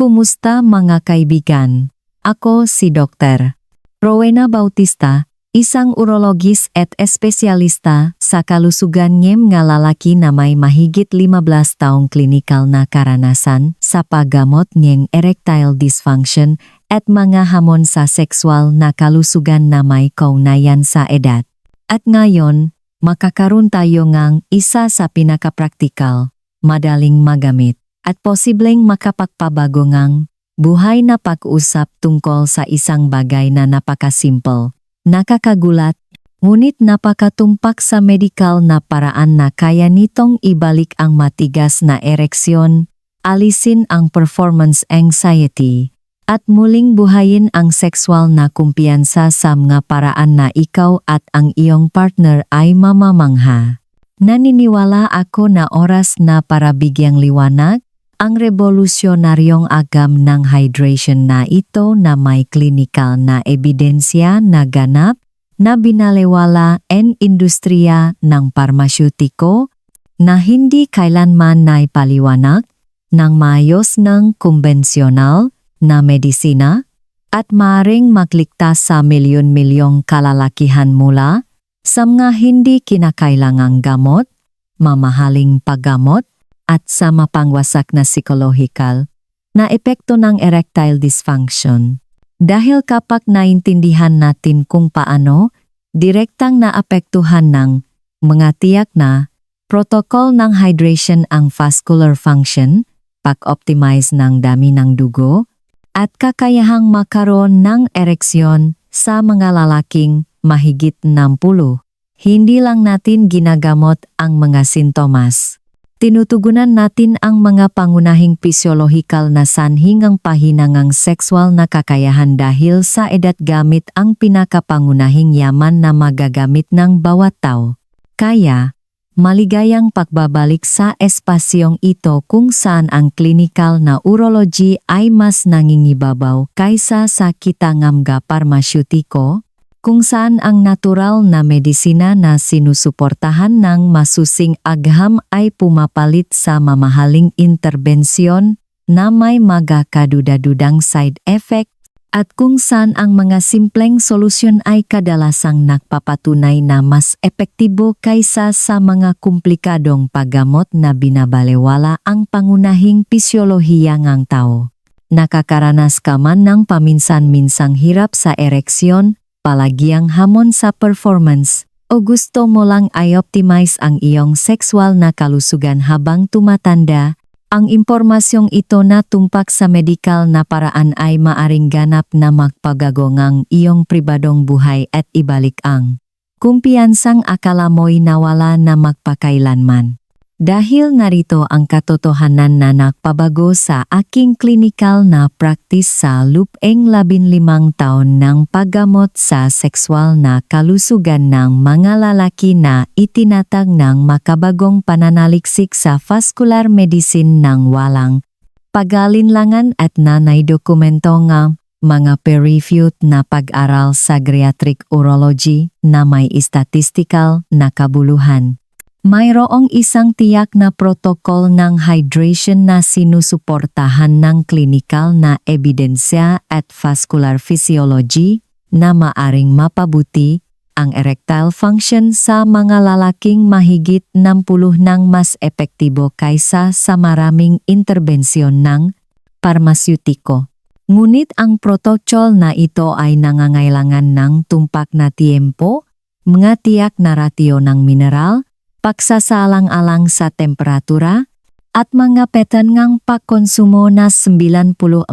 Kumusta mga kaibigan? Ako si Dr. Rowena Bautista, isang urologis at espesyalista sa kalusugan ng mga lalaki na may mahigit 15 taong klinikal na karanasan sa paggamot ng erectile dysfunction at mga hamon sa sexual na kalusugan na may kaugnayan sa edad. At ngayon, makakaroon tayo ng isa sa pinakapraktikal, madaling magamit, at posibleng makapagpabago ng buhay na pag-usap tungkol sa isang bagay na napakasimple, nakakagulat, ngunit napakatumpak sa medikal na paraan na kaya nitong ibalik ang matigas na ereksyon, alisin ang performance anxiety, at muling buhayin ang sexual na kumpiyansa sa mga paraan na ikaw at ang iyong partner ay mamamangha. Naniniwala ako na oras na para bigyang liwanag ang revolusyonaryong agam ng hydration na ito na may klinikal na ebidensya na ganap na binalewala ng industriya ng parmasyutiko na hindi kailanman naipaliwanag ng maayos ng kumbensyonal na medisina at maaring magligtas sa milyon-milyong kalalakihan mula sa mga hindi kinakailangang gamot, mamahaling paggamot, at sa mapangwasak na psikolohikal na epekto ng erectile dysfunction. Dahil kapag naintindihan natin kung paano direktang naapektuhan ng mga tiyak na protocol ng hydration ang vascular function, pag-optimize ng dami ng dugo, at kakayahang makaroon ng ereksyon sa mga lalaking mahigit 60. Hindi lang natin ginagamot ang mga sintomas. Tinutugunan natin ang mga pangunahing pisyolohikal na sanhi ng pahinangang sexual na kakayahan dahil sa edad gamit ang pinakapangunahing yaman na magagamit ng bawat tao. Kaya, maligayang pagbabalik sa espasyong ito kung saan ang klinikal na urology ay mas nangingibabaw kaysa sa kitangamga parmasyutiko, kung saan ang natural na medisina na sinusuportahan ng masusing agham ay pumapalit sa mamahaling interbensyon na may magkakaduda-dudang side effect, at kung saan ang mga simpleng solusyon ay kadalasang nagpapatunay na mas epektibo kaysa sa mga komplikadong paggamot na binabalewala ang pangunahing pisyolohiya ng tao. Nakakaranas ka man ng paminsan-minsang hirap sa ereksyon, palagiang hamon sa performance, o gusto mo lang ay optimize ang iyong sexual na kalusugan habang tumatanda, ang impormasyong ito na tumpak sa medikal na paraan ay maaring ganap na magpagago ng iyong pribadong buhay at ibalik ang kumpiyansang akala mo'y nawala na magpakailanman. Dahil narito ang katotohanan na nagpabago sa aking klinikal na practice sa lupeng 15 taon ng paggamot sa sexual na kalusugan ng mga lalaki na itinatag ng makabagong pananaliksik sa vascular medicine ng walang pag-alinlangan at nanay dokumento ng mga peer-reviewed na pag-aral sa geriatric urology na may statistical na kabuluhan. Mayroong isang tiyak na protokol ng hydration na sinusuportahan ng klinikal na ebidensya at vascular physiology na maaring mapabuti ang erectile function sa mga lalaking mahigit 60 ng mas epektibo kaysa sa maraming interbensyon ng parmasyutiko. Ngunit ang protokol na ito ay nangangailangan ng tumpak na tiempo, mga tiyak na ratio ng mineral, pagsasalang-alang sa temperatura, at mga pattern ngang pagkonsumo na 94%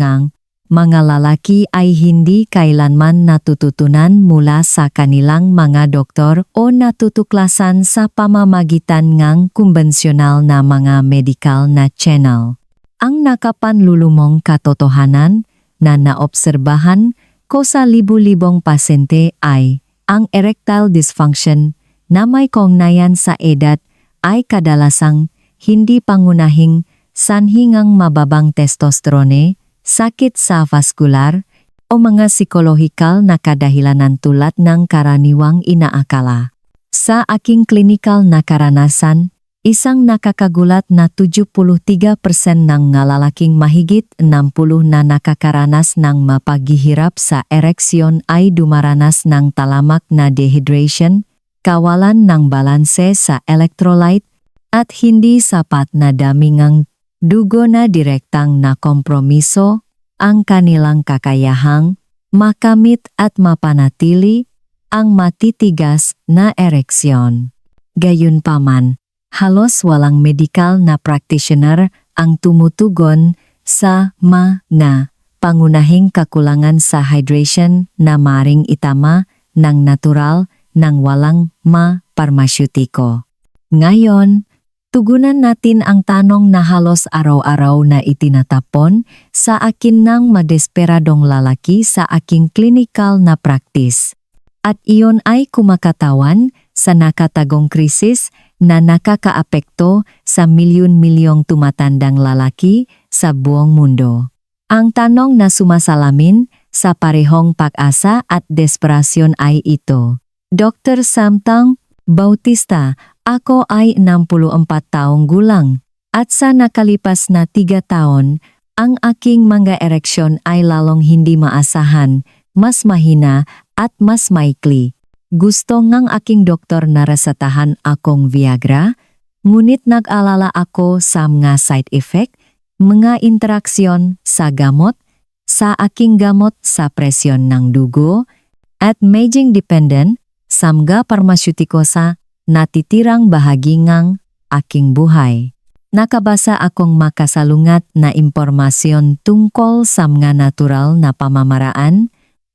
ngang mga lalaki ay hindi kailanman natututunan mula sa kanilang mga doktor o natutuklasan sa pamamagitan ng kumbensyonal na mga medical na channel. Ang nakapanlulumong katotohanan na naobserbahan ko sa libu-libong pasyente ay ang erectile dysfunction na may kaugnayan sa edad ay kadalasang hindi pangunahing sanhingang mababang testosterone, sakit sa vaskular, o mga psikolohikal na kadahilanan tulad ng karaniwang inaakala. Sa aking klinikal na karanasan, Isang nakakagulat na 73% ng nga lalaking mahigit 60 na nakakaranas ng mapaghihirap sa ereksyon ay dumaranas ng talamak na dehydration, kawalan ng balanse sa electrolyte, at hindi sapat na dami ng dugo na direktang na kompromiso ang kanilang kakayahang makamit at mapanatili ang matitigas na ereksyon. Gayunpaman, halos walang medikal na practitioner ang tumutugon sa mga pangunahing kakulangan sa hydration na maring itama ng natural nang walang parmasyutiko. Ngayon, tugunan natin ang tanong na halos araw-araw na itinatapon sa akin ng madesperadong lalaki sa aking klinikal na practice. At iyon ay kumakatawan sa nakatagong krisis na nakakaapekto sa milyon-milyong tumatandang lalaki sa buong mundo. Ang tanong na sumasalamin sa parehong pag-asa at desperasyon ay ito. Dr. Samtang Bautista, ako ay 64 taong gulang at sa nakalipas na 3 taon, ang aking mga ereksyon ay lalong hindi maasahan, mas mahina at mas maikli. Gusto ngang aking doktor na resetahan akong Viagra, ngunit nag-alala ako sa mga side effect, mga interaksyon sa gamot, sa aking gamot sa presyon ng dugo, at maging dependent sa mga parmasyutiko sa natitirang bahagi ng aking buhay. Nakabasa akong makasalungat na impormasyon tungkol sa mga natural na pamamaraan,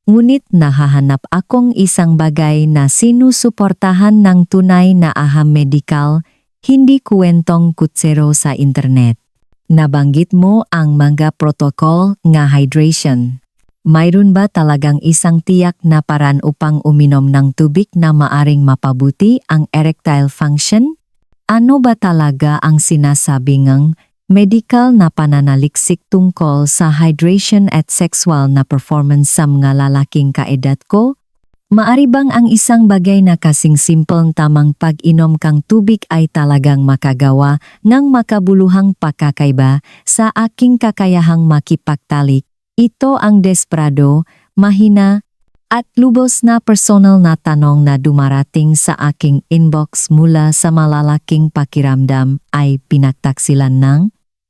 ngunit nahahanap akong isang bagay na sinusuportahan ng tunay na aham medikal, hindi kwentong kutsero sa internet. Nabanggit mo ang mga protocol nga hydration. Mayroon ba talagang isang tiyak na paraan upang uminom ng tubig na maaring mapabuti ang erectile function? Ano ba talaga ang sinasabi ng medikal na pananaliksik tungkol sa hydration at sexual na performance sa mga lalaking kaedad ko? Maari bang ang isang bagay na kasing simpleng tamang pag-inom kang tubig ay talagang makagawa ng makabuluhang pagkakaiba sa aking kakayahang makipagtalik? Ito ang desperado, mahina, at lubos na personal na tanong na dumarating sa aking inbox mula sa malalaking pakiramdam ay pinagtaksilan ng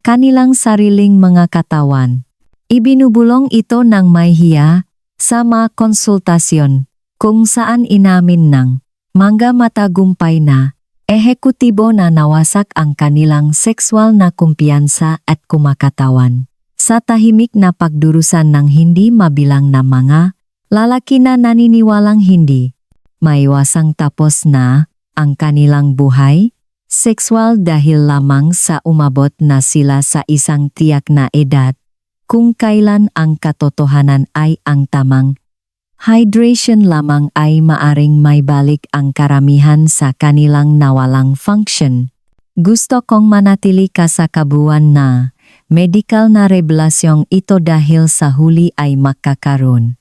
kanilang sariling mga katawan. Ibinubulong ito ng may hiya sa mga konsultasyon kung saan inamin ng mga matagumpay na ehekutibo na nawasak ang kanilang sexual na kumpiyansa at kumakatawan. Sa tahimik na pagdurusan ng hindi mabilang na mga lalaki na naniniwalang hindi maiwasang tapos na ang kanilang buhay sexual dahil lamang sa umabot na sila sa isang tiyak na edad, kung kailan ang katotohanan ay ang tamang hydration lamang ay maaring maibalik ang karamihan sa kanilang nawalang function. Gusto kong manatili ka sa kabuuan na medikal na revelasyong ito dahil sa huli ay makakaroon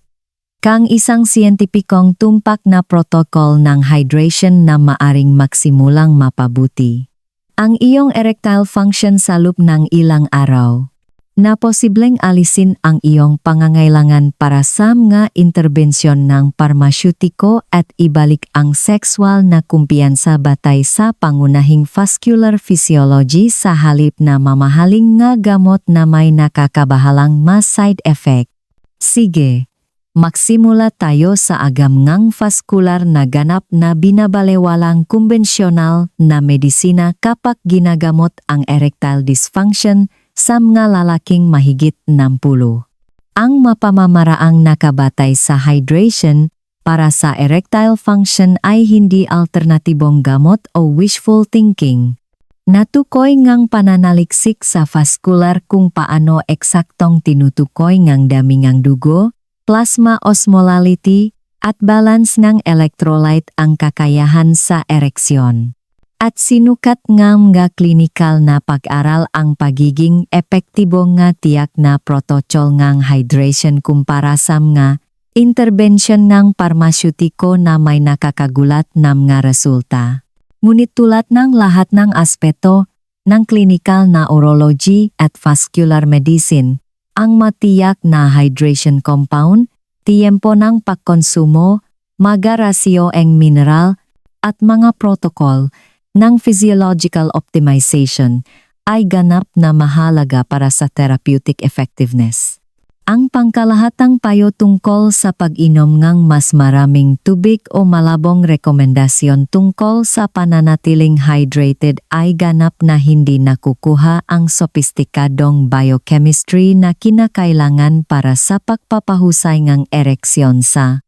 kang isang siyentipikong tumpak na protocol ng hydration na maaring maksimulang mapabuti ang iyong erectile function sa loob ng ilang araw, na posibleng alisin ang iyong pangangailangan para sa mga interbensyon ng parmasyutiko at ibalik ang sexual na kumpiyansa batay sa pangunahing vascular physiology sa halip na mamahaling nga gamot na may nakakabahalang mas side effect. Sige, magsimula tayo sa agam ngang vascular na ganap na binabalewalang kumbensyonal na medisina kapag ginagamot ang erectile dysfunction sa mga lalaking mahigit 60. Ang mapamamaraang nakabatay sa hydration para sa erectile function ay hindi alternatibong gamot o wishful thinking. Natukoy ngang pananaliksik sa vascular kung paano eksaktong tinutukoy ngang dami ngang dugo, plasma osmolality, at balance ng electrolyte ang kakayahan sa ereksyon. At sinukat nga mga klinikal na pag-aral ang pagiging epektibo nga tiyak na protocol ngang hydration kumpara sa mga intervention ng parmasyutiko na may nakakagulat na mga resulta. Ngunit tulad ng lahat ng aspeto ng clinical na urology at vascular medicine, ang matiyak na hydration compound, tiempo ng pagkonsumo, mga rasyo ng mineral, at mga protocol ng physiological optimization ay ganap na mahalaga para sa therapeutic effectiveness. Ang pangkalahatang payo tungkol sa pag-inom ng mas maraming tubig o malabong rekomendasyon tungkol sa pananatiling hydrated ay ganap na hindi nakukuha ang sopistikadong biochemistry na kinakailangan para sa pagpapahusay ng ereksyon sa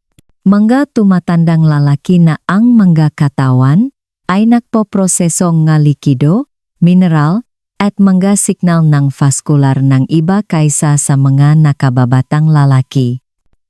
mga tumatandang lalaki na ang mga katawan ay nagpoproseso ng likido, mineral, at mga signal ng vascular ng iba kaysa sa mga nakababatang lalaki.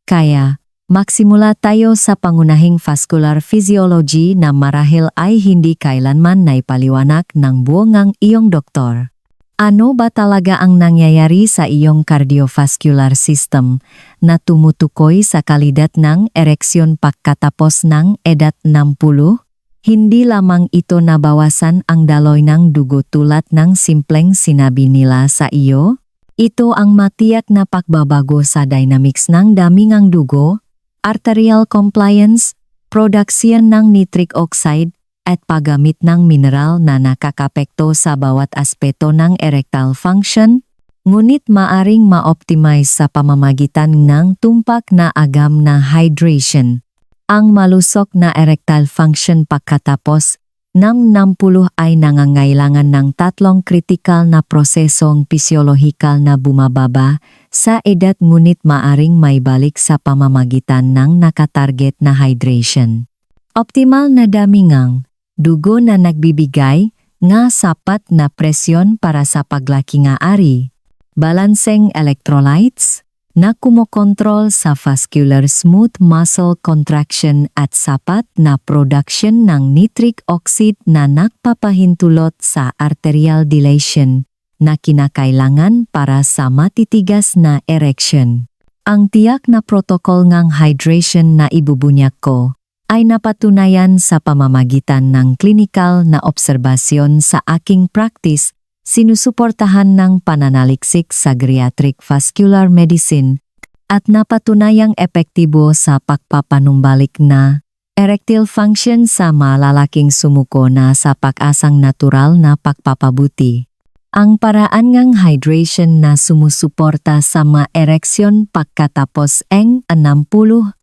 Kaya, magsimula tayo sa pangunahing vascular physiology na marahil ay hindi kailanman naipaliwanag ng buong ng iyong doktor. Ano ba talaga ang nangyayari sa iyong cardiovascular system na tumutukoy sa kalidad ng ereksyon pagkatapos ng edad 60? Hindi lamang ito nabawasan ang daloy ng dugo tulad ng simpleng sinabi nila sa iyo. Ito ang matiyak na pagbabago sa dynamics ng dami ng dugo, arterial compliance, production ng nitric oxide, at paggamit ng mineral na nakakapekto sa bawat aspeto ng erectile function, ngunit maaring ma-optimize sa pamamagitan ng tumpak na agam na hydration. Ang malusok na erectile function pagkatapos ng 60 ay nangangailangan ng tatlong kritikal na prosesong pisyolohikal na bumababa sa edad ngunit maaring maibalik sa pamamagitan ng nakatarget na hydration. Optimal na dami ng dugo na nagbibigay nga sapat na presyon para sa paglaki nga ari. Balancing electrolytes na kumokontrol sa vascular smooth muscle contraction at sapat na production ng nitric oxide na nagpapahintulot sa arterial dilation na kinakailangan para sa matitigas na erection. Ang tiyak na protocol ng hydration na ibubunyag ko ay napatunayan sa pamamagitan ng klinikal na obserbasyon sa aking practice. Sinusuportahan ng pananaliksik sa geriatric vascular medicine at napatunayang epektibo sa pagpapanumbalik na erectile function sa malalaking sumuko na sa pag-asang natural na pagpapabuti. Ang paraan ng hydration na sumusuporta sa ma-ereksyon pagkatapos ng 60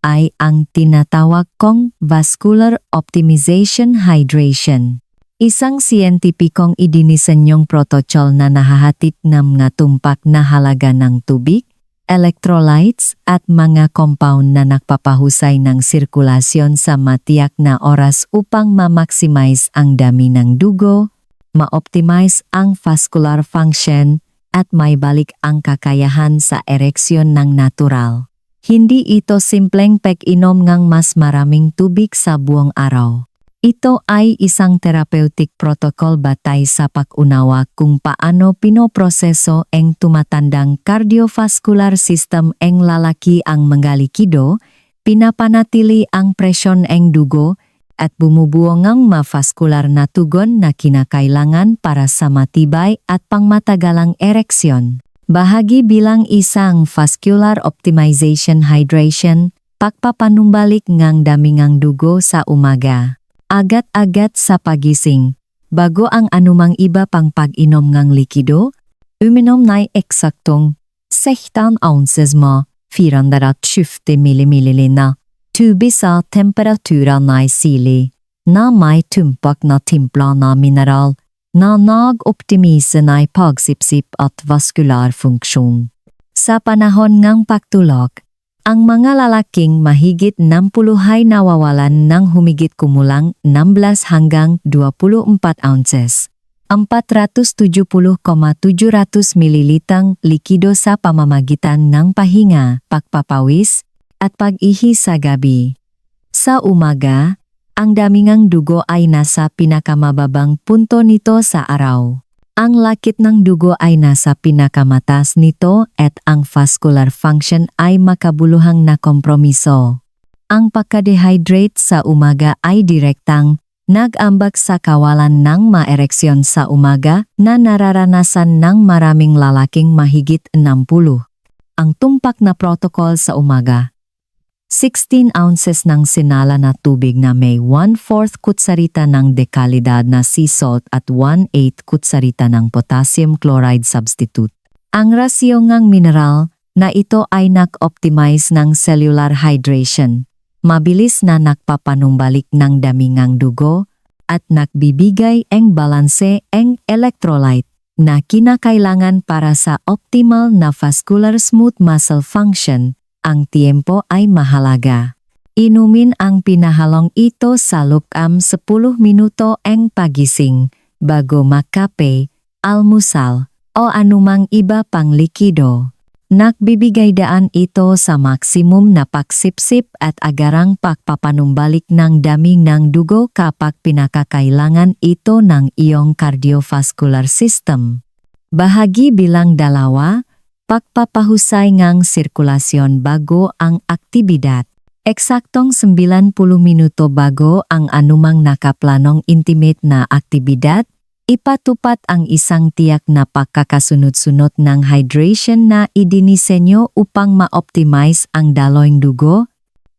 ay ang tinatawag kong vascular optimization hydration. Isang siyentipikong idinisenyong protocol na nahahatid ng mga tumpak na halaga ng tubig, electrolytes at mga compound na nagpapahusay ng sirkulasyon sa matiyak na oras upang ma-maximize ang dami ng dugo, ma-optimize ang vascular function at maibalik ang kakayahan sa ereksyon ng natural. Hindi ito simpleng pag-inom ng mas maraming tubig sa buong araw. Ito ay isang therapeutic protocol batay sa pag-unawa kung paano pinoproseso ang tumatandang cardiovascular system ng lalaki ang mga likido, pinapanatili ang presyon ng dugo, at bumubuo ng ma-vascular na tugon na kinakailangan para sa matibay at pangmatagalang ereksyon. Bahagi bilang isang vascular optimization hydration, pagpapanumbalik ng dami ng dugo sa umaga. Agad-agad sa pagising, bago ang anumang iba pang pag-inom ng likido, uminom na eksaktong 16 ounces mo 420 ml na tubig sa temperatura na sili na may tumpak na timpla na mineral na nag-optimise na pagsipsip at vascular funksyon. Sa panahon ng pagtulog, ang mga lalaking mahigit 60 ay nawawalan ng humigit kumulang 16 hanggang 24 ounces. 470,700 mililitang likido sa pamamagitan ng pahinga, pagpapawis, at pag-ihi sa gabi. Sa umaga, ang dami ng dugo ay nasa pinakamababang punto nito sa araw. Ang lakit ng dugo ay nasa pinakamataas nito at ang vascular function ay makabuluhang na kompromiso. Ang pagka-dehydrate sa umaga ay direktang nag-ambag sa kawalan ng maereksyon sa umaga na nararanasan ng maraming lalaking mahigit 60. Ang tumpak na protocol sa umaga. 16 ounces ng sinala na tubig na may 1/4 kutsarita ng dekalidad na sea salt at 1/8 kutsarita ng potassium chloride substitute. Ang rasyo ngang mineral na ito ay nak-optimize ng cellular hydration, mabilis na nakpapanumbalik ng dami ngang dugo, at nakbibigay ang balanse ang electrolyte na kinakailangan para sa optimal na vascular smooth muscle function. Ang tiempo ay mahalaga. Inumin ang pinahalong ito sa loob 10 minuto ang pagising, bago makape, almusal, o anumang iba pang likido. Nagbibigay daan ito sa maksimum na pagsipsip at agarang pagpapanumbalik ng dami ng dugo kapag pinakakailangan ito ng iyong cardiovascular system. Bahagi bilang 2, pagpapahusay ngang sirkulasyon bago ang aktibidad. Eksaktong 90 minuto bago ang anumang nakaplanong intimate na aktibidad, ipatupad ang isang tiyak na pagkakasunod-sunod ng hydration na idinisenyo upang ma-optimize ang daloy dugo,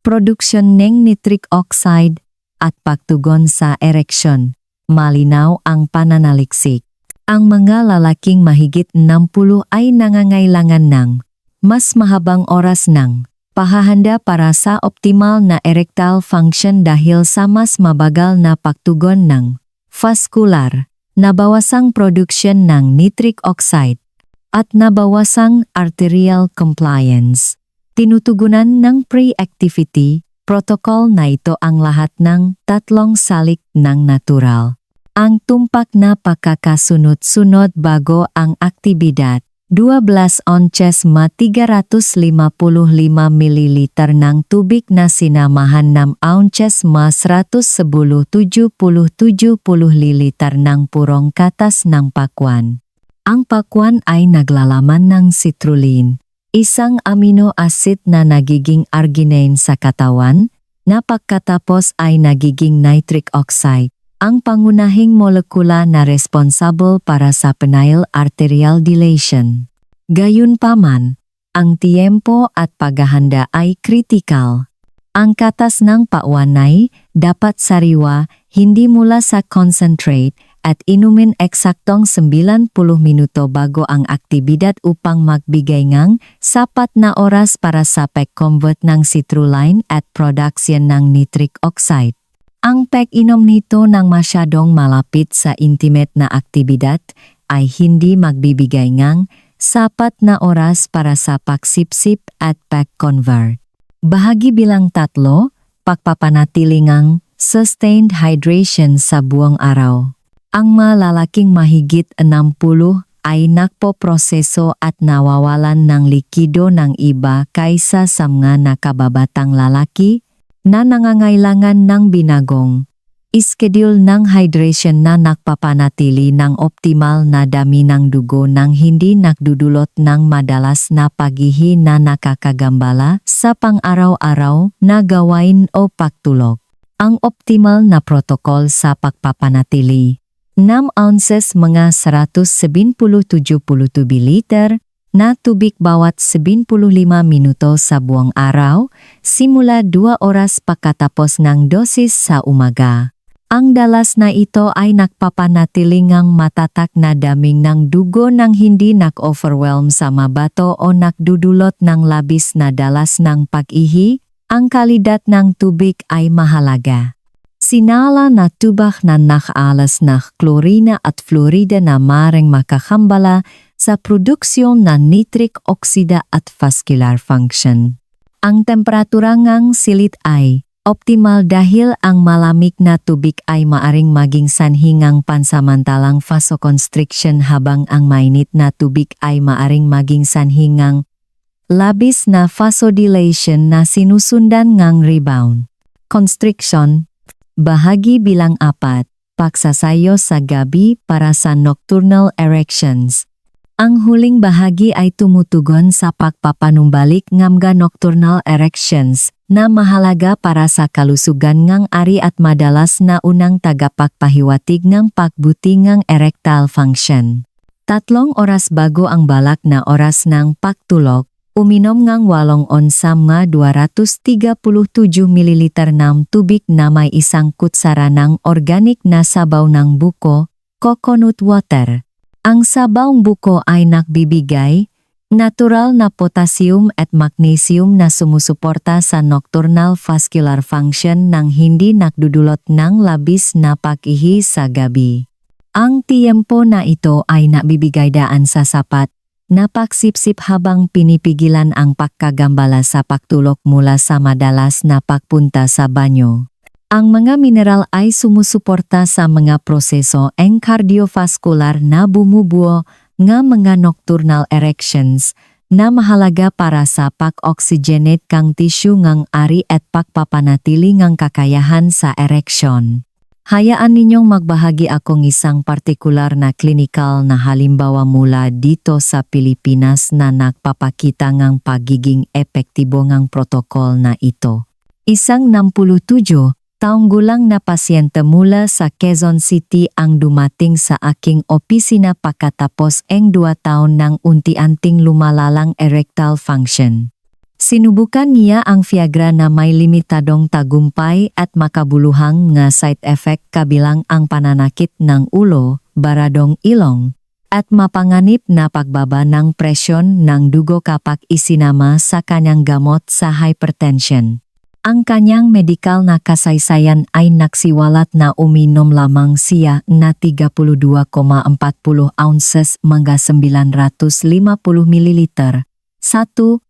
produksyon ng nitric oxide, at pagtugon sa ereksyon. Malinaw ang pananaliksik. Ang mga lalaking mahigit 60 ay nangangailangan ng mas mahabang oras ng pahahanda para sa optimal na erectile function dahil sa mas mabagal na pagtugon ng vascular, nabawasang production ng nitric oxide, at nabawasang arterial compliance. Tinutugunan ng pre-activity protocol na ito ang lahat ng 3 salik ng natural. Ang tumpak na pagkakasunod-sunod bago ang aktibidad, 12 onces ma 355 ml ng tubig na sinamahan 6 ounces ma 170-70 liter ng purong katas ng pakwan. Ang pakwan ay naglalaman ng citrulline, isang amino acid na nagiging arginine sa katawan, na pagkatapos ay nagiging nitric oxide, ang pangunahing molekula na responsable para sa penile arterial dilation. Gayunpaman, ang tiempo at paghahanda ay kritikal. Ang katas ng pakwan ay dapat sariwa, hindi mula sa concentrate, at inumin eksaktong 90 minuto bago ang aktibidad upang magbigay ng sapat na oras para sa pag-convert ng citrulline at production ng nitric oxide. Ang pag-inom nito ng masyadong malapit sa intimate na aktibidad ay hindi magbibigay ng sapat na oras para sa pagsipsip at pag-convert. Bahagi bilang 3, pagpapanatili ng sustained hydration sa buong araw. Ang mga lalaking mahigit 60 ay nakpoproseso at nawawalan ng likido ng iba kaysa sa mga nakababatang lalaki na nangangailangan ng binagong schedule ng hydration na nakpapanatili ng optimal na dami ng dugo nang hindi nakdudulot ng madalas na paghihi na nakakagambala sa pang-araw-araw na gawain o pagtulog. Ang optimal na protokol sa pagpapanatili, 6 ounces mga 170-70 liter na tubig bawat 75 minuto sa buong araw, simula 2 oras pagkatapos ng dosis sa umaga. Ang dalas na ito ay nakpapanatiling ang matatak na daming ng dugo nang hindi nak-overwhelm sa mabato o nakdudulot ng labis na dalas ng pag-ihi. Ang kalidad ng tubig ay mahalaga. Sinala na tubak na nakaalas na klorina at fluorida na maring makakambala sa produksyon ng nitric oxide at vascular function. Ang temperatura ngang silit ay optimal dahil ang malamig na tubig ay maaring maging sanhi ng pansamantalang vasoconstriction habang ang mainit na tubig ay maaring maging sanhi ng labis na vasodilation na sinusundan ng rebound. Constriction, bahagi bilang 4, pagsasayo sa gabi para sa nocturnal erections. Ang huling bahagi ay tumutugon sa pagpapanumbalik ng mga nocturnal erections, na mahalaga para sa kalusugan ngang ari at madalas na unang tagapagpahiwatig ng pagbuti ngang erectile function. 3 oras bago ang balak na oras ng pagtulog, uminom ngang 8 onsa nga 237 ml ng tubig na may 1 kutsara ng organic na sabaw ng buko, coconut water. Ang sabawng buko ay nagbibigay natural na potassium at magnesium na sumusuporta sa nocturnal vascular function nang hindi nakdudulot ng labis na pag-ihi sa gabi. Ang tiyempo na ito ay nabibigay daan sa sapat na pagsipsip habang pinipigilan ang pagkagambala sa pagtulog mula sa madalas na pagpunta sa banyo. Ang mga mineral ay sumusuporta sa mga proseso ng cardiovascular na bumubuo nga mga nocturnal erections na mahalaga para sa pag-oxygenate kang tissue ngang ari at pagpapanatili ngang kakayahan sa erection. Hayaan ninyong magbahagi akong isang partikular na klinikal na halimbawa mula dito sa Pilipinas na nagpapakita ngang pagiging epektibo ngang protokol na ito. Isang 67 taong gulang na pasyente mula sa Quezon City ang dumating sa aking opisina pagkatapos ng 2 taon ng unti-anting lumalalang erectile function. Sinubukan niya ang Viagra na may limitadong tagumpay at makabuluhang nga side effect kabilang ang pananakit ng ulo, baradong ilong, at mapanganib na pagbaba ng presyon ng dugo kapag isinama sa kanyang gamot sa hypertension. Ang kanyang medikal na kasaysayan ay nagsiwalat na uminom lamang siya na 32,40 ounces mga 950 ml. 1-2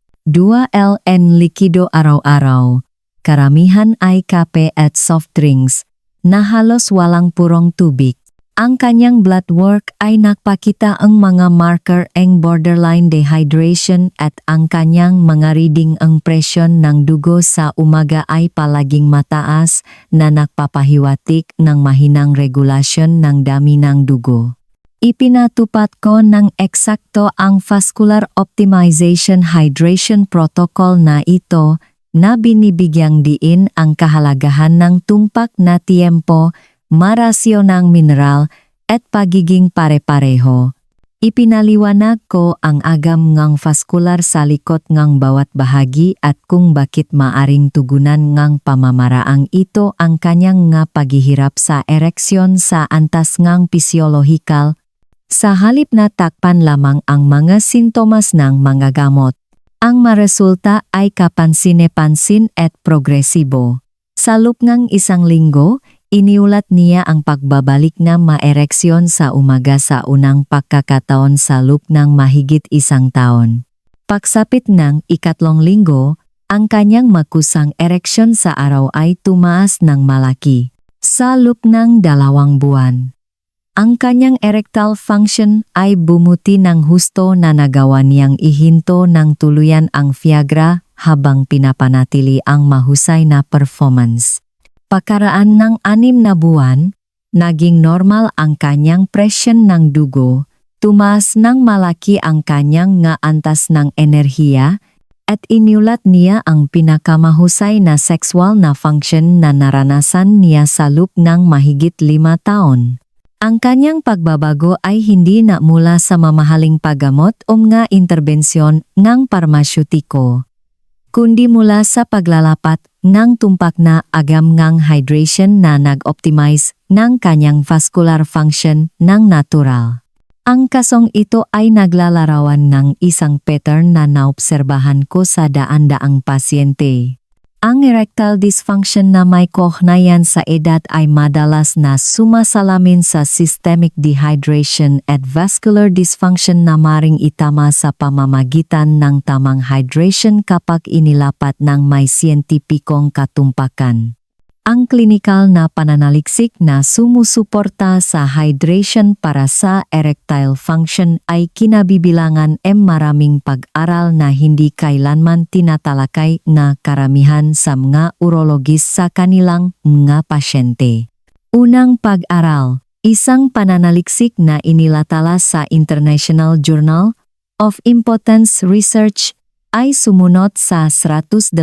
LN likido araw-araw. Karamihan ay kape at soft drinks na halos walang purong tubig. Ang kanyang blood work ay nagpakita ang mga marker ng borderline dehydration at ang kanyang mga reading ang presyon ng dugo sa umaga ay palaging mataas na nagpapahiwatig ng mahinang regulasyon ng dami ng dugo. Ipinatupad ko ng eksakto ang vascular optimization hydration protocol na ito na binibigyang diin ang kahalagahan ng tumpak na tiempo, marasyo ng mineral, at pagiging pare-pareho. Ipinaliwanag ko ang agam ngang vascular sa likod ngang bawat bahagi at kung bakit maaring tugunan ngang pamamaraang ito ang kanyang nga paghihirap sa ereksyon sa antas ngang physiological. Sa halip na takpan lamang ang mga sintomas ng mga gamot, ang maresulta ay kapansin-pansin at progresibo. Sa loob ng 1 linggo, iniulat niya ang pagbabalik na maereksyon sa umaga sa unang pagkakataon sa loob ng mahigit 1 taon. Pagsapit ng 3 linggo, ang kanyang makusang ereksyon sa araw ay tumaas ng malaki. Sa loob ng 2 buwan, ang kanyang erectile function ay bumuti ng husto na nagawa niyang ihinto ng tuluyan ang Viagra habang pinapanatili ang mahusay na performance. Pagkaraan ng 6 na buwan, naging normal ang kanyang presyon ng dugo, tumaas ng malaki ang kanyang nga antas ng enerhiya, at iniulat niya ang pinakamahusay na sexual na function na naranasan niya sa loob ng mahigit 5 taon. Ang kanyang pagbabago ay hindi na mula sa mamahaling paggamot o nga interbensyon ng parmasyutiko, kundi mula sa paglalapat ng tumpak na agam ngang hydration na nag-optimize ng kanyang vascular function ng natural. Ang kasong ito ay naglalarawan ng isang pattern na naobserbahan ko sa daan-daang pasyente. Ang erectile dysfunction na may kaugnayan sa edad ay madalas na sumasalamin sa systemic dehydration at vascular dysfunction na maring itama sa pamamagitan ng tamang hydration kapag inilapat ng may siyentipikong katumpakan. Ang klinikal na pananaliksik na sumusuporta sa hydration para sa erectile function ay kinabibilangan maraming pag-aral na hindi kailanman tinatalakay na karamihan sa mga urologis sa kanilang mga pasyente. Unang pag-aral, isang pananaliksik na inilatala sa International Journal of Impotence Research ay sumunod sa 189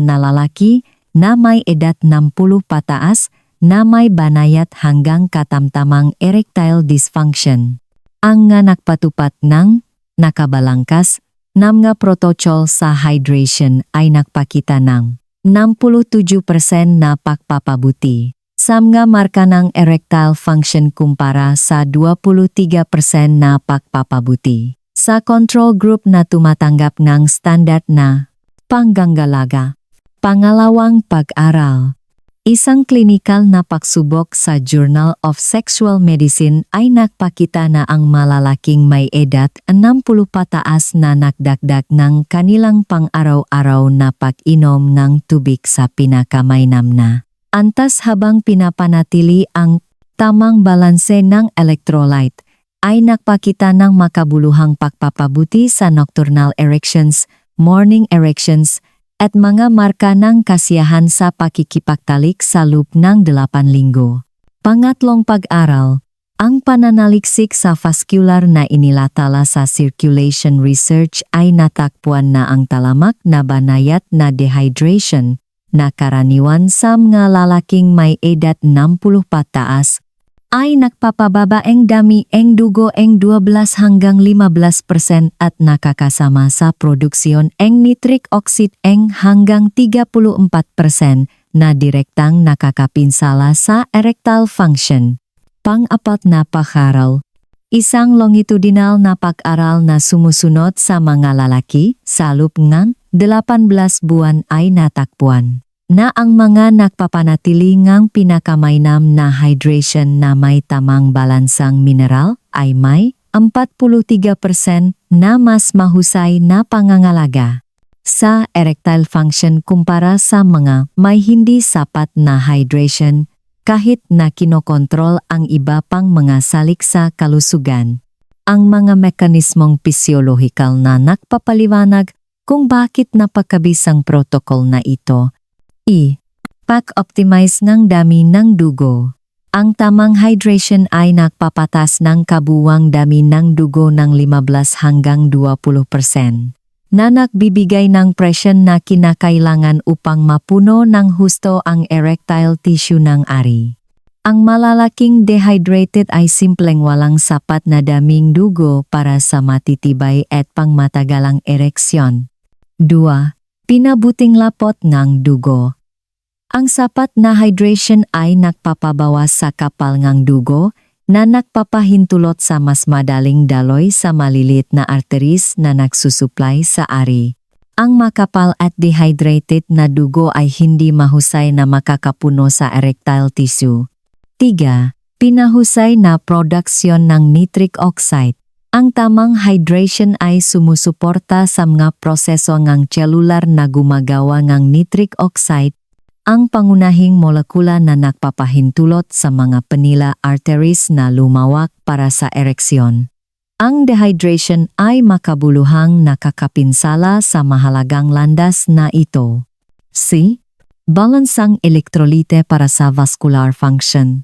na lalaki na may edad 60 pataas na may banayad hanggang katamtamang erectile dysfunction. Ang nga nagpatupad ng nakabalangkas na mga protocol sa hydration ay nagpakita ng 67% na pagpapabuti sa mga marka ng erectile function kumpara sa 23% na pagpapabuti sa control group na tumatanggap ng standard na panggangalaga. Pangalawang pag-aral. Isang klinikal na pagsubok sa Journal of Sexual Medicine ay nagpakita na ang malalaking may edad 60 pataas na nagdagdag ng kanilang pang-araw-araw na pag-inom ng tubig sa pinakamainam na antas habang pinapanatili ang tamang balanse ng electrolyte ay nagpakita ng makabuluhang pagpapabuti sa nocturnal erections, morning erections, at mga marka ng kasiyahan sa pakikipagtalik sa loob ng 8 linggo. Pangatlong pag-aral, ang pananaliksik sa vascular na inilatala sa circulation research ay natakpuan na ang talamak na banayad na dehydration na karaniwan sa mga lalaking may edad 60 pataas ay nagpapababa ang dami ang dugo ang 12 hanggang 15% at nakakasama sa produksyon ang nitric oxide ang hanggang 34% na direktang nakakapinsala sa erectile function. Pang-apat na pag-aral. Isang longitudinal na pag-aral na sumusunod sa mga lalaki sa loob ng 18 buwan ay natakpuan na ang mga nagpapanatili ngang pinakamainam na hydration na may tamang balansang mineral ay may 43% na mas mahusay na pangangalaga sa erectile function kumpara sa mga may hindi sapat na hydration kahit na kinokontrol ang iba pang mga salik sa kalusugan. Ang mga mekanismong pisyolohikal na nagpapaliwanag kung bakit napakabisang protokol na ito pag-optimize ng dami ng dugo. Ang tamang hydration ay nagpapatas ng kabuwang dami ng dugo ng 15 hanggang 20% na nagbibigay ng presyon na kinakailangan upang mapuno ng husto ang erectile tissue ng ari. Ang malalaking dehydrated ay simpleng walang sapat na daming dugo para sa matitibay at pangmatagalang ereksyon. 2. Pinabuting lapot ng dugo. Ang sapat na hydration ay nagpapabawas sa kapal ng dugo na nagpapahintulot sa mas madaling daloy sa malilit na arteries na nagsusupply sa ari. Ang makapal at dehydrated na dugo ay hindi mahusay na makakapuno sa erectile tissue. 3. Pinahusay na produksyon ng nitric oxide. Ang tamang hydration ay sumusuporta sa mga proseso ng cellular na gumagawa ng nitric oxide, ang pangunahing molekula na nagpapahintulot sa mga penila arteries na lumawak para sa ereksyon. Ang dehydration ay makabuluhang nakakapinsala sa mahalagang landas na ito. C. Balansang elektrolite para sa vascular function.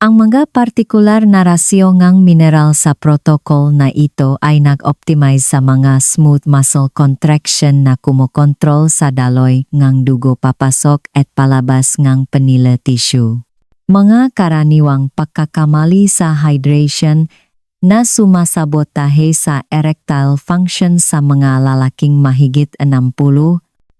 Ang mga partikular na rasyo ng mineral sa protocol na ito ay nag-optimize sa mga smooth muscle contraction na kumokontrol sa daloy ng dugo papasok at palabas ng penile tissue. Mga karaniwang pagkakamali sa hydration na sumasabotahe sa erectile function sa mga lalaking mahigit 60.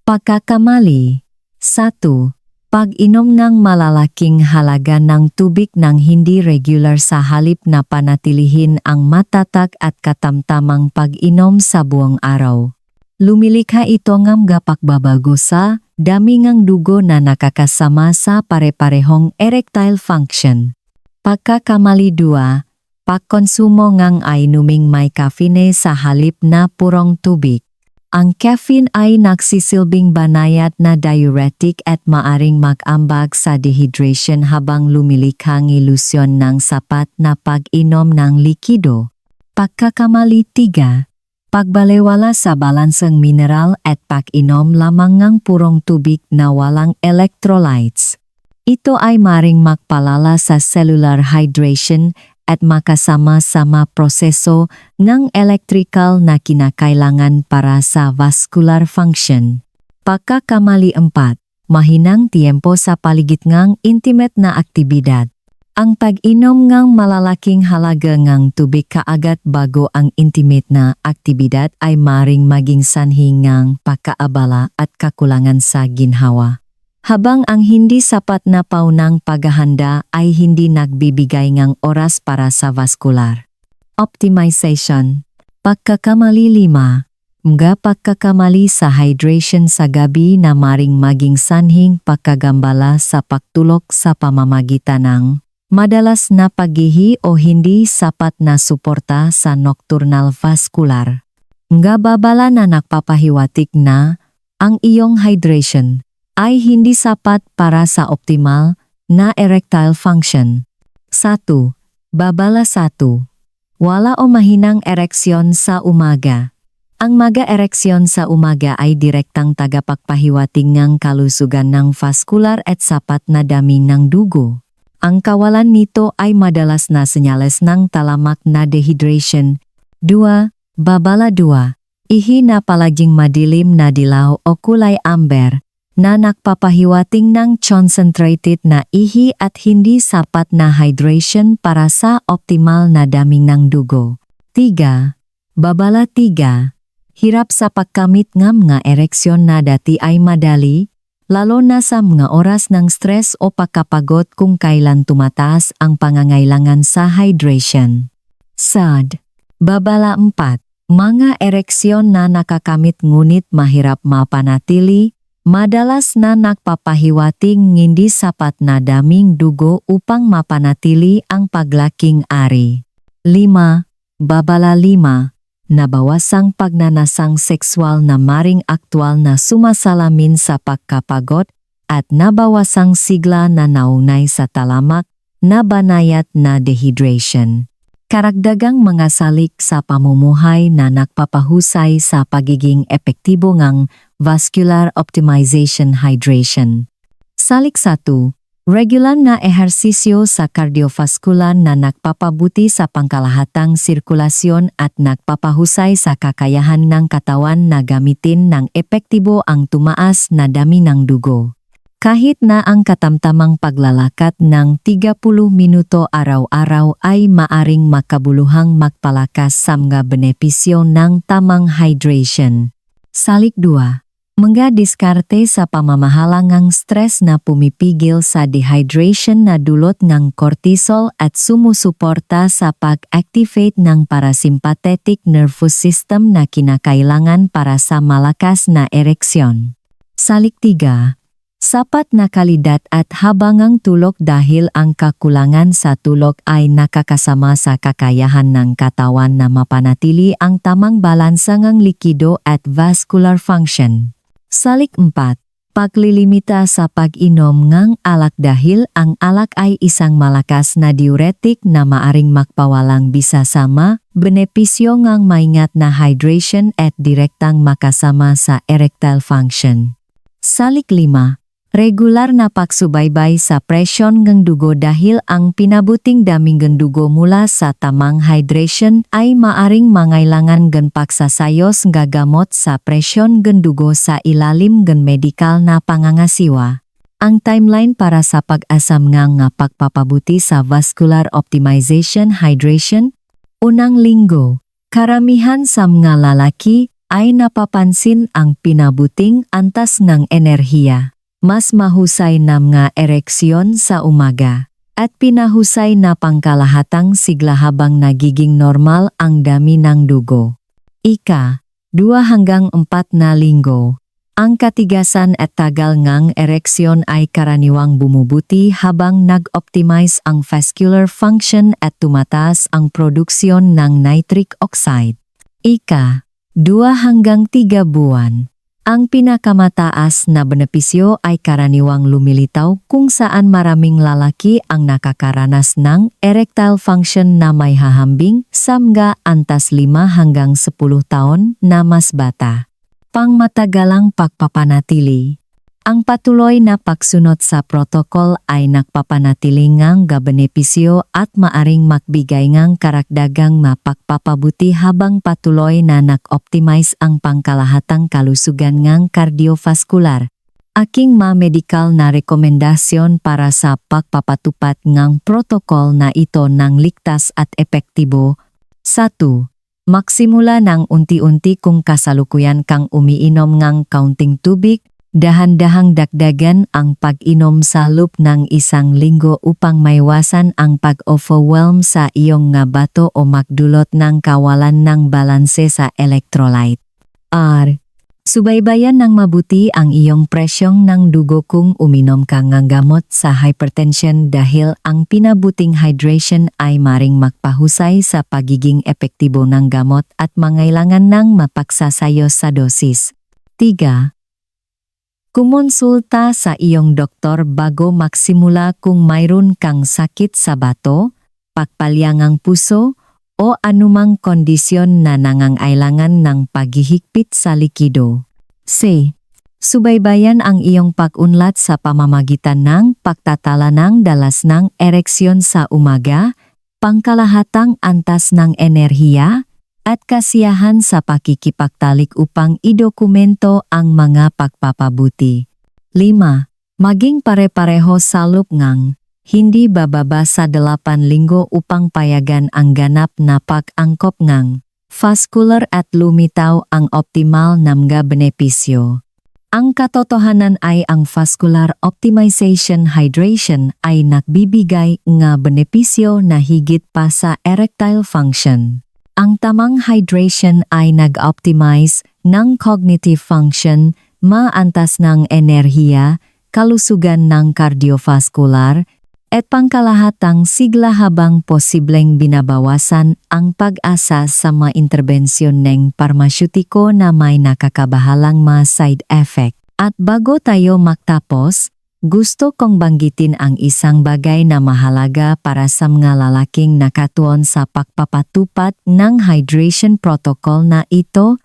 Pagkakamali. 1. Pag-inom ng malalaking halaga ng tubig ng hindi regular sa halip na panatilihin ang matatag at katamtamang pag-inom sa buong araw. Lumilikha ito ng pagbabago sa dami ng dugo na nakakasama sa pare-parehong erectile function. Pagkakamali 2. Pagkonsumo ng inuming may caffeine sa halip na purong tubig. Ang caffeine ay nagsisilbing banayad na diuretic at maaring mag-ambag sa dehydration habang lumilikhang ilusyon ng sapat na pag-inom ng likido. Pagkakamali 3. Pagbalewala sa balansang mineral at pag-inom lamang ng purong tubig na walang electrolytes. Ito ay maring magpalala sa cellular hydration at makasama-sama proseso ng electrical na kinakailangan para sa vascular function. Pagkakamali 4. Mahinang tiempo sa paligid ngang intimate na aktibidad. Ang pag-inom ngang malalaking halaga ngang tubig kaagad bago ang intimate na aktibidad ay maring maging sanhi ngang pagkaabala at kakulangan sa ginhawa. Habang ang hindi sapat na paunang paghahanda ay hindi nagbibigay ngang oras para sa vascular optimization. Pagkakamali 5. Mga pagkakamali sa hydration sa gabi na maring maging sanhing pagkagambala sa pagtulog sa pamamagitan ng madalas na paghihi o hindi sapat na suporta sa nocturnal vascular. Nga babala na nagpapahiwatig na ang iyong hydration ay hindi sapat para sa optimal na erectile function. 1. Babala 1. Wala o mahinang ereksyon sa umaga. Ang maga ereksyon sa umaga ay direktang tagapagpahiwatig ng kalusugan ng vascular at sapat na dami ng dugo. Ang kawalan nito ay madalas na senyales ng talamak na dehydration. 2. Babala 2. Ihi na palaging madilim na dilaw o kulay amber na nagpapahiwatig ng concentrated na ihi at hindi sapat na hydration para sa optimal na daming ng dugo. 3. Babala 3. Hirap sa pagkamit ng mga ereksyon na dati ay madali, lalo na sa mga oras ng stress o pagkapagod kung kailan tumataas ang pangangailangan sa hydration. Sad. Babala 4. Mga ereksyon na nakakamit ngunit mahirap mapanatili, madalas na nagpapahiwatig hindi sapat na daming dugo upang mapanatili ang paglaking ari. 5. Babala 5. Nabawasang pagnanasang sexual na maring aktwal na sumasalamin sa pagkapagod at nabawasang sigla na naunay sa talamak na banayat na dehydration. Karagdagang mga salik sa pamumuhay na nagpapahusay sa pagiging epektibo ngang vascular optimization hydration. Salik 1. Regular na ehersisyo sa cardiovascular na nagpapabuti sa pangkalahatang sirkulasyon at nagpapahusay sa kakayahan ng katawan na gamitin ng epektibo ang tumaas na dami ng dugo. Kahit na ang katamtamang paglalakad ng 30 minuto araw-araw ay maaring makabuluhang magpalakas sa mga benepisyo ng tamang hydration. Salik 2. Mga diskarte sa pamamahala ng stress na pumipigil sa dehydration na dulot ng cortisol at sumusuporta sa pag-activate ng parasympathetic nervous system na kinakailangan para sa malakas na ereksyon. Salik 3. Sapat na kalidad at habangang tulog dahil ang kakulangan sa tulog ay nakakasama sa kakayahan ng katawan na mapanatili ang tamang balansa ng likido at vascular function. Salik 4. Paglilimita sa pag-inom ng alak dahil ang alak ay isang malakas na diuretic na maaring magpawalang bisa sama, benepisyo ngang maingat na hydration at direktang makasama sa erectile function. Salik 5. Regular na pagsubaybay sa presyon ng dugo dahil ang pinabuting daming ng dugo mula sa tamang hydration ay maaring mangailangan ng pagsasayos gagamot sa presyon ng dugo sa ilalim ng medikal na pangangasiwa. Ang timeline para sa pag-asam nga pagpapabuti sa vascular optimization hydration? Unang linggo, karamihan sa mga lalaki ay napapansin ang pinabuting antas ng enerhiya. Mas mahusay na mga ereksyon sa umaga, at pinahusay na pangkalahatang sigla habang nagiging normal ang dami ng dugo. 2 hanggang 4 na linggo. Ang katigasan at tagal ngang ereksyon ay karaniwang bumubuti habang nag-optimize ang vascular function at tumataas ang produksyon ng nitric oxide. 2 hanggang 3 buwan. Ang pinakamataas na benepisyo ay karaniwang lumilitaw kung saan maraming lalaki ang nakakaranas ng erectile function na may hahambing sa mga antas 5 hanggang 10 taon na mas bata. Pangmatagalang pagpapanatili. Ang patuloy na pagsunod sa protokol ay nagpapanatili ngang gabenepisyo at maaring magbigay ngang karagdagang mapagpapabuti habang patuloy na nag-optimize ang pangkalahatang kalusugan ngang kardiovaskular. Aking medical na rekomendasyon para sa pagpapatupad ngang protokol na ito ng ligtas at epektibo. 1. Magsimula ng unti-unti kung kasalukuyan kang umiinom ngang kaunting tubig. Dahan-dahang dagdagan ang pag-inom sa loob ng 1 linggo upang maiwasan ang pag-overwhelm sa iyong nga bato o magdulot ng kawalan ng balanse sa electrolyte. R. Subaybayan ng mabuti ang iyong presyong ng dugo kung uminom ka ng gamot sa hypertension dahil ang pinabuting hydration ay maring magpahusay sa pagiging epektibo ng gamot at mangailangan ng mapagsasayo sa dosis. 3. Kumonsulta sa iyong doktor bago magsimula kung mayroon kang sakit sa bato, pagpalyangang puso, o anumang kondisyon na nangangailangan ng paghihigpit sa likido. C. Subaybayan ang iyong pag-unlad sa pamamagitan ng pagtatala ng dalas ng ereksyon sa umaga, pangkalahatang antas ng enerhiya, at kasiyahan sa pakikipagtalik upang idokumento ang mga pagpapabuti. 5. Maging pare-pareho sa loob ngang hindi bababa sa 8 linggo upang payagan ang ganap na pag-angkop ngang vascular at lumitaw ang optimal na mga benepisyo. Ang katotohanan ay ang vascular optimization hydration ay nagbibigay nga benepisyo na higit pa sa erectile function. Ang tamang hydration ay nag-optimize ng cognitive function, maantas ng enerhiya, kalusugan ng cardiovascular, at pangkalahatang sigla habang posibleng binabawasan ang pag-asa sa mga interbensyon ng parmasyutiko na may nakakabahalang mga side effect. At bago tayo magtapos, gusto kong banggitin ang isang bagay na mahalaga para sa mga lalaking nakatuon sa pagpapatupad ng hydration protocol na ito,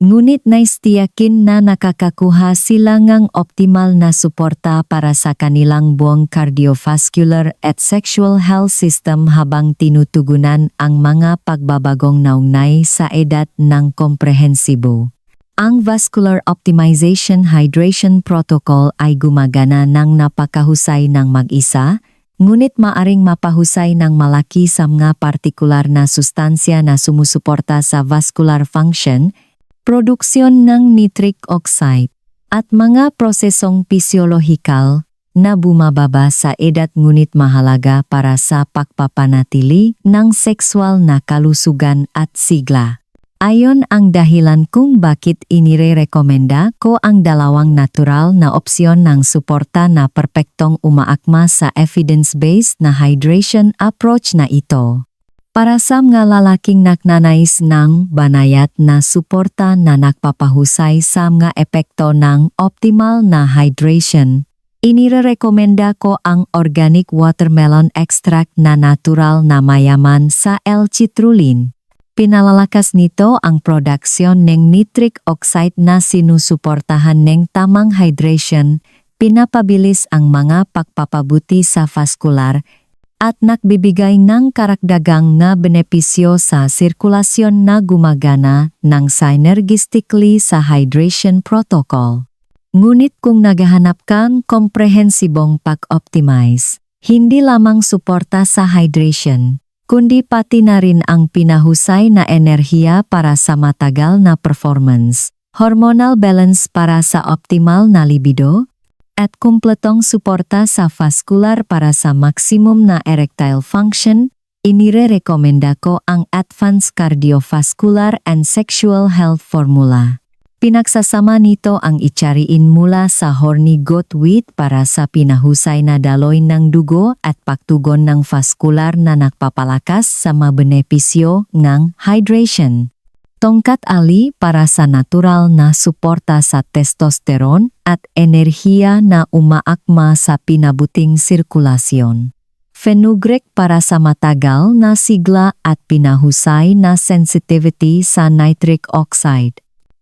ngunit naistiyakin na nakakakuha sila ng optimal na suporta para sa kanilang buong cardiovascular at sexual health system habang tinutugunan ang mga pagbabagong naugnay sa edad ng komprehensibo. Ang Vascular Optimization Hydration Protocol ay gumagana ng napakahusay ng mag-isa, ngunit maaring mapahusay ng malaki sa mga partikular na sustansya na sumusuporta sa vascular function, produksyon ng nitric oxide, at mga prosesong pisyolohikal na bumababa sa edad ngunit mahalaga para sa pagpapanatili ng sexual na kalusugan at sigla. Ayon ang dahilan kung bakit inirekomenda ko ang dalawang natural na opsyon ng suporta na perpektong umaakma sa evidence-based na hydration approach na ito. Para sa mga lalaking nagnanais ng banayat na suporta na nagpapahusay sa mga epekto ng optimal na hydration, inirekomenda ko ang organic watermelon extract na natural na mayaman sa L-citrulline. Pinalalakas nito ang produksyon ng nitric oxide na sinusuportahan ng tamang hydration, pinapabilis ang mga pagpapabuti sa vascular, at nagbibigay ng karagdagang na benepisyo sa sirkulasyon na gumagana ng synergistically sa hydration protocol. Ngunit kung naghahanap kang komprehensibong pag-optimize, hindi lamang suporta sa hydration, kundi pati na rin ang pinahusay na enerhiya para sa matagal na performance, hormonal balance para sa optimal na libido, at kumpletong suporta sa vascular para sa maximum na erectile function, inirekomenda ko ang Advanced Cardiovascular and Sexual Health Formula. Pinagsasama nito ang itsariin mula sa horny goat wheat para sa pinahusay na daloy ng dugo at pagtugon ng vascular na nagpapalakas sa mabenepisyo ng hydration. Tongkat ali para sa natural na suporta sa testosterone at enerhiya na umaakma sa pinabuting sirkulasyon. Fenugreek para sa matagal na sigla at pinahusay na sensitivity sa nitric oxide.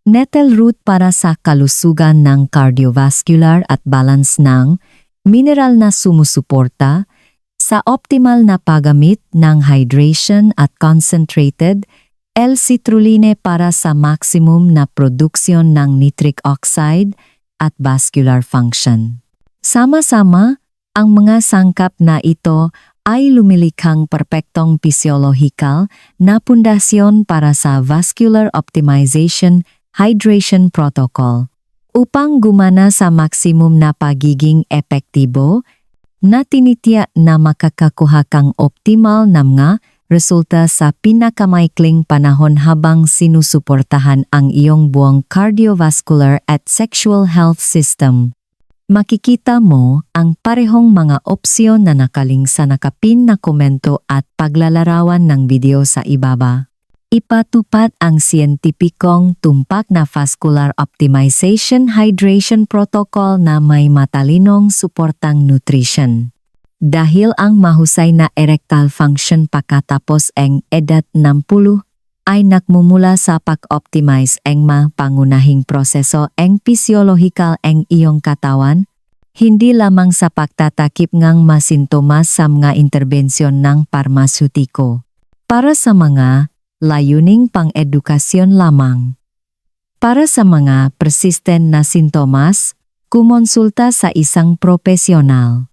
Nettle root para sa kalusugan ng cardiovascular at balance ng mineral na sumusuporta sa optimal na paggamit ng hydration at concentrated L-citrulline para sa maximum na produksyon ng nitric oxide at vascular function. Sama-sama, ang mga sangkap na ito ay lumilikhang perpektong physiological na pundasyon para sa vascular optimization hydration protocol upang gumana sa maximum na pagiging epektibo na tinitiyak na makakakuha kang optimal na mga resulta sa pinakamaikling panahon habang sinusuportahan ang iyong buong cardiovascular at sexual health system. Makikita mo ang parehong mga opsyon na nakaling sa nakapin na komento at paglalarawan ng video sa ibaba. Ipatupad ang siyentipikong tumpak na vascular optimization hydration protocol na may matalinong suportang nutrition. Dahil ang mahusay na erectile function pagkatapos ang edad 60 ay nakmumula sa pag-optimize ang mga pangunahing proseso ang physiological ang iyong katawan, hindi lamang sa pagtatakip ng masintomas sa mga interbensyon ng parmasutiko. Para sa mga layuning pang-edukasyon lamang. Para sa mga persistent na sintomas, kumonsulta sa isang profesional.